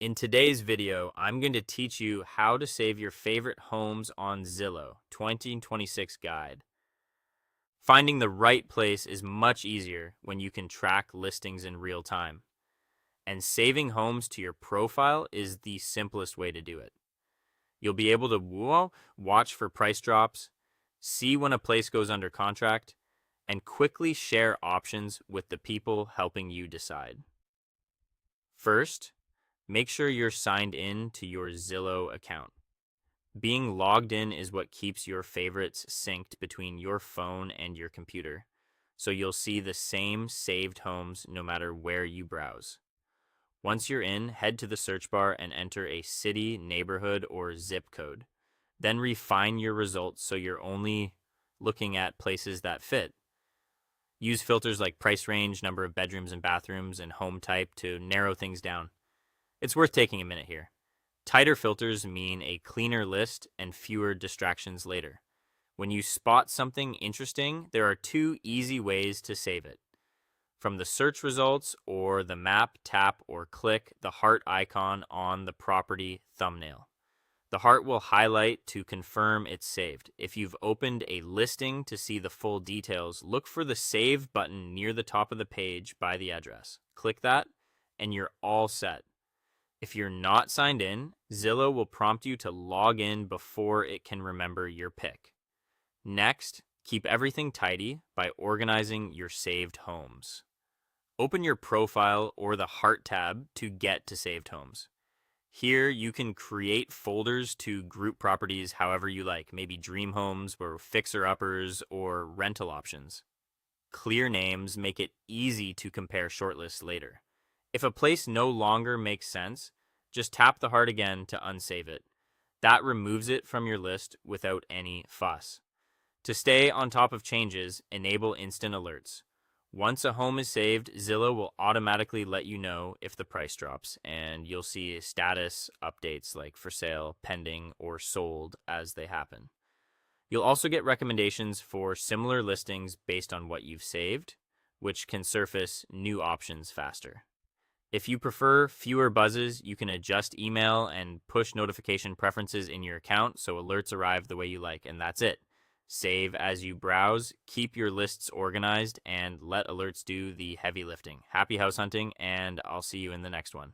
In today's video, I'm going to teach you how to save your favorite homes on Zillow 2026 guide. Finding the right place is much easier when you can track listings in real time. And saving homes to your profile is the simplest way to do it. You'll be able to watch for price drops, see when a place goes under contract, and quickly share options with the people helping you decide. First, make sure you're signed in to your Zillow account. Being logged in is what keeps your favorites synced between your phone and your computer, so you'll see the same saved homes no matter where you browse. Once you're in, head to the search bar and enter a city, neighborhood, or zip code. Then refine your results so you're only looking at places that fit. Use filters like price range, number of bedrooms and bathrooms, and home type to narrow things down. It's worth taking a minute here. Tighter filters mean a cleaner list and fewer distractions later. When you spot something interesting, there are two easy ways to save it. From the search results or the map, tap or click the heart icon on the property thumbnail. The heart will highlight to confirm it's saved. If you've opened a listing to see the full details, look for the Save button near the top of the page by the address. Click that, and you're all set. If you're not signed in, Zillow will prompt you to log in before it can remember your pick. Next, keep everything tidy by organizing your saved homes. Open your profile or the Heart tab to get to saved homes. Here, you can create folders to group properties however you like, maybe dream homes or fixer-uppers or rental options. Clear names make it easy to compare shortlists later. If a place no longer makes sense, just tap the heart again to unsave it. That removes it from your list without any fuss. To stay on top of changes, enable instant alerts. Once a home is saved, Zillow will automatically let you know if the price drops, and you'll see status updates like for sale, pending, or sold as they happen. You'll also get recommendations for similar listings based on what you've saved, which can surface new options faster. If you prefer fewer buzzes, you can adjust email and push notification preferences in your account so alerts arrive the way you like, and that's it. Save as you browse, keep your lists organized, and let alerts do the heavy lifting. Happy house hunting, and I'll see you in the next one.